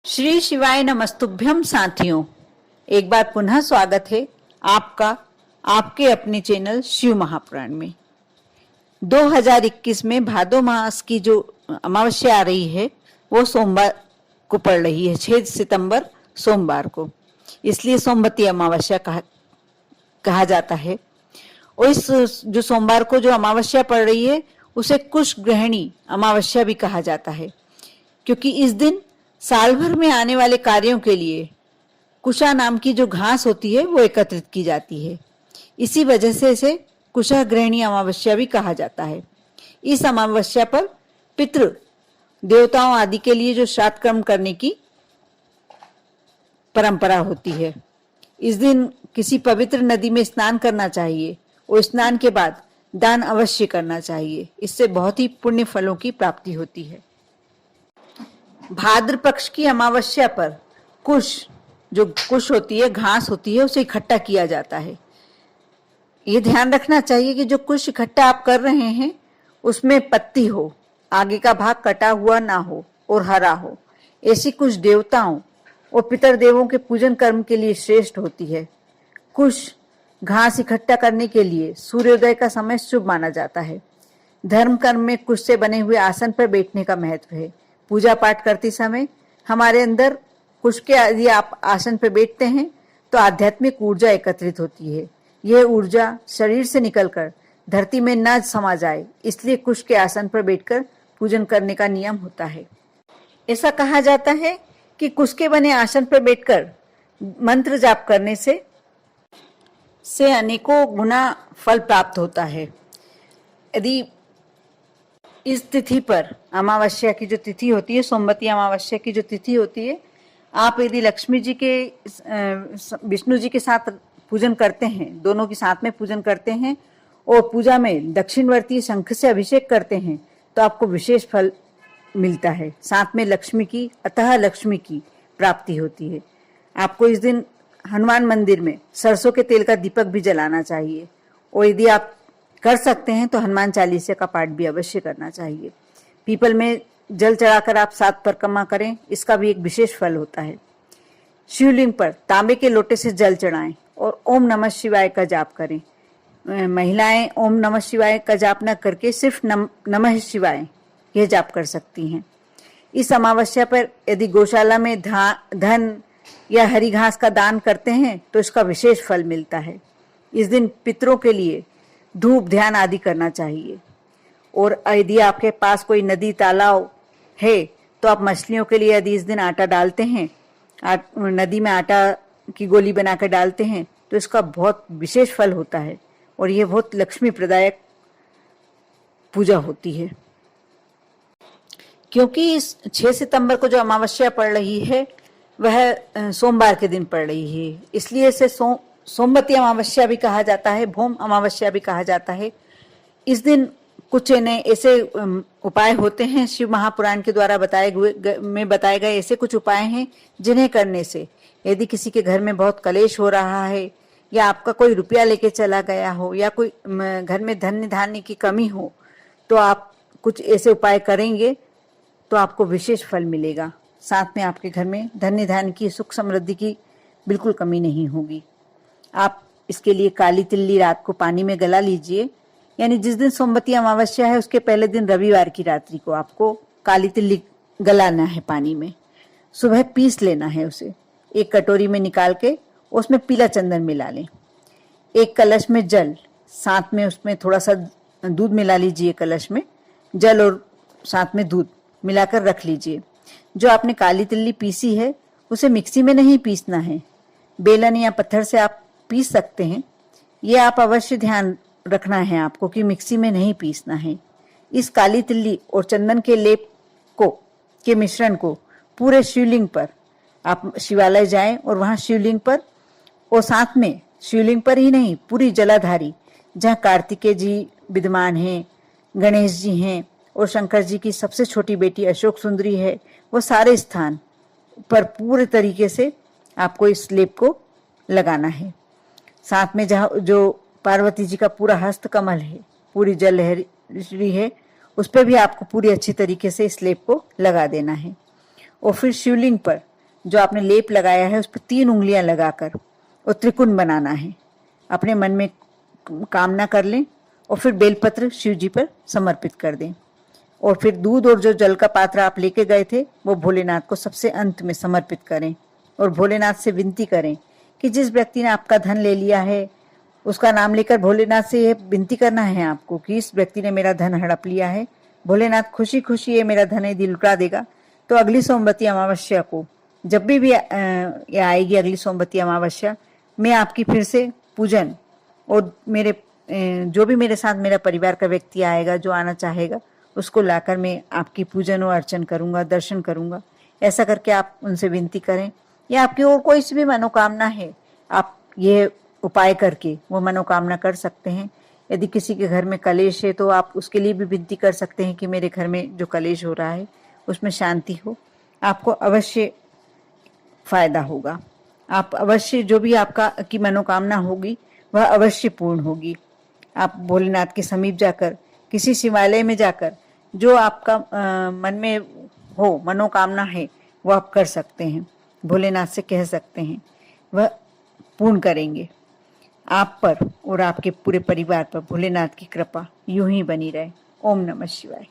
श्री शिवाय नमस्तुभ्यम साथियों, एक बार पुनः स्वागत है आपका आपके अपने चैनल शिव महापुराण में। 2021 में भादो मास की जो अमावस्या आ रही है वो सोमवार को पड़ रही है, 6 सितंबर सोमवार को, इसलिए सोमवती अमावस्या कहा जाता है। और इस जो सोमवार को जो अमावस्या पड़ रही है उसे कुश ग्रहणी अमावस्या भी कहा जाता है, क्योंकि इस दिन साल भर में आने वाले कार्यों के लिए कुशा नाम की जो घास होती है वो एकत्रित की जाती है। इसी वजह से इसे कुशा ग्रहणी अमावस्या भी कहा जाता है। इस अमावस्या पर पितृ देवताओं आदि के लिए जो श्राद्ध कर्म करने की परंपरा होती है। इस दिन किसी पवित्र नदी में स्नान करना चाहिए और स्नान के बाद दान अवश्य करना चाहिए। इससे बहुत ही पुण्य फलों की प्राप्ति होती है। भाद्र पक्ष की अमावस्या पर कुश होती है, घास होती है, उसे इकट्ठा किया जाता है। ये ध्यान रखना चाहिए कि जो कुश इकट्ठा आप कर रहे हैं उसमें पत्ती हो, आगे का भाग कटा हुआ ना हो और हरा हो। ऐसी कुछ देवताओं और पितर देवों के पूजन कर्म के लिए श्रेष्ठ होती है। कुश घास इकट्ठा करने के लिए सूर्योदय का समय शुभ माना जाता है। धर्म कर्म में कुश से बने हुए आसन पर बैठने का महत्व है। पूजा पाठ करते समय हमारे अंदर कुश के यदि आप आसन पर बैठते हैं तो आध्यात्मिक ऊर्जा एकत्रित होती है। यह ऊर्जा शरीर से निकलकर धरती में न समा जाए, इसलिए कुश के आसन पर बैठकर पूजन करने का नियम होता है। ऐसा कहा जाता है कि कुश के बने आसन पर बैठकर मंत्र जाप करने से अनेकों गुना फल प्राप्त होता है। यदि इस तिथि पर अमावस्या की जो तिथि होती है, सोमवती अमावस्या की जो तिथि होती है, आप यदि लक्ष्मी जी के विष्णु जी के साथ पूजन करते हैं, दोनों के साथ में पूजन करते हैं और पूजा में दक्षिणवर्ती शंख से अभिषेक करते हैं तो आपको विशेष फल मिलता है। साथ में लक्ष्मी की लक्ष्मी की प्राप्ति होती है। आपको इस दिन हनुमान मंदिर में सरसों के तेल का दीपक भी जलाना चाहिए और यदि आप कर सकते हैं तो हनुमान चालीसा का पाठ भी अवश्य करना चाहिए। पीपल में जल चढ़ाकर आप 7 परिक्रमा करें, इसका भी एक विशेष फल होता है। शिवलिंग पर तांबे के लोटे से जल चढ़ाएं और ओम नमः शिवाय का जाप करें। महिलाएं ओम नमः शिवाय का जाप न करके सिर्फ नमः शिवाय यह जाप कर सकती हैं। इस अमावस्या पर यदि गौशाला में धन या हरी घास का दान करते हैं तो इसका विशेष फल मिलता है। इस दिन पितरों के लिए धूप ध्यान आदि करना चाहिए। और यदि आपके पास कोई नदी तालाब है तो आप मछलियों के लिए यदि इस दिन आटा डालते हैं, नदी में आटा की गोली बनाकर डालते हैं तो इसका बहुत विशेष फल होता है और यह बहुत लक्ष्मी प्रदायक पूजा होती है। क्योंकि इस 6 सितंबर को जो अमावस्या पड़ रही है वह सोमवार के दिन पड़ रही है, इसलिए इसे सोमवती अमावस्या भी कहा जाता है, भौम अमावस्या भी कहा जाता है। इस दिन कुछ ऐसे उपाय होते हैं, शिव महापुराण के द्वारा बताए गए ऐसे कुछ उपाय हैं जिन्हें करने से यदि किसी के घर में बहुत कलेश हो रहा है या आपका कोई रुपया लेके चला गया हो या कोई घर में धन धान्य की कमी हो तो आप कुछ ऐसे उपाय करेंगे तो आपको विशेष फल मिलेगा। साथ में आपके घर में धन्य धान्य की सुख समृद्धि की बिल्कुल कमी नहीं होगी। आप इसके लिए काली तिल्ली रात को पानी में गला लीजिए, यानी जिस दिन सोमवती अमावस्या है उसके पहले दिन रविवार की रात्रि को आपको काली तिल्ली गलाना है पानी में। सुबह पीस लेना है उसे, एक कटोरी में निकाल के उसमें पीला चंदन मिला लें। एक कलश में जल, साथ में उसमें थोड़ा सा दूध मिला लीजिए। कलश में जल और साथ में दूध मिलाकर रख लीजिए। जो आपने काली तिल्ली पीसी है उसे मिक्सी में नहीं पीसना है, बेलन या पत्थर से आप पीस सकते हैं। ये आप अवश्य ध्यान रखना है आपको कि मिक्सी में नहीं पीसना है। इस काली तिल्ली और चंदन के लेप के मिश्रण को पूरे शिवलिंग पर आप शिवालय जाएं और वहां शिवलिंग पर और साथ में शिवलिंग पर ही नहीं पूरी जलाधारी जहां कार्तिकेय जी विद्यमान हैं, गणेश जी हैं और शंकर जी की सबसे छोटी बेटी अशोक सुंदरी है, वो सारे स्थान पर पूरे तरीके से आपको इस लेप को लगाना है। साथ में जहाँ जो पार्वती जी का पूरा हस्त कमल है, पूरी जल लहरी है, उस पर भी आपको पूरी अच्छी तरीके से इस लेप को लगा देना है। और फिर शिवलिंग पर जो आपने लेप लगाया है उस पर 3 उंगलियां लगाकर और त्रिकोण बनाना है। अपने मन में कामना कर लें और फिर बेलपत्र शिव जी पर समर्पित कर दें। और फिर दूध और जो जल का पात्र आप लेके गए थे वो भोलेनाथ को सबसे अंत में समर्पित करें और भोलेनाथ से विनती करें कि जिस व्यक्ति ने आपका धन ले लिया है उसका नाम लेकर भोलेनाथ से यह विनती करना है आपको कि इस व्यक्ति ने मेरा धन हड़प लिया है, भोलेनाथ खुशी खुशी ये मेरा धन दिल लुटा देगा। तो अगली सोमवती अमावस्या को जब भी ये आएगी अगली सोमवती अमावस्या, मैं आपकी फिर से पूजन और मेरे जो भी मेरे साथ मेरा परिवार का व्यक्ति आएगा जो आना चाहेगा उसको लाकर मैं आपकी पूजन और अर्चन करूंगा, दर्शन करूंगा। ऐसा करके आप उनसे विनती करें या आपकी और कोई सी भी मनोकामना है आप ये उपाय करके वो मनोकामना कर सकते हैं। यदि किसी के घर में कलेश है तो आप उसके लिए भी विनती कर सकते हैं कि मेरे घर में जो कलेश हो रहा है उसमें शांति हो। आपको अवश्य फायदा होगा। आप अवश्य जो भी आपका की मनोकामना होगी वह अवश्य पूर्ण होगी। आप भोलेनाथ के समीप जाकर किसी शिवालय में जाकर जो आपका मन में हो मनोकामना है वो आप कर सकते हैं, भोलेनाथ से कह सकते हैं, वह पूर्ण करेंगे। आप पर और आपके पूरे परिवार पर भोलेनाथ की कृपा यूं ही बनी रहे। ओम नमः शिवाय।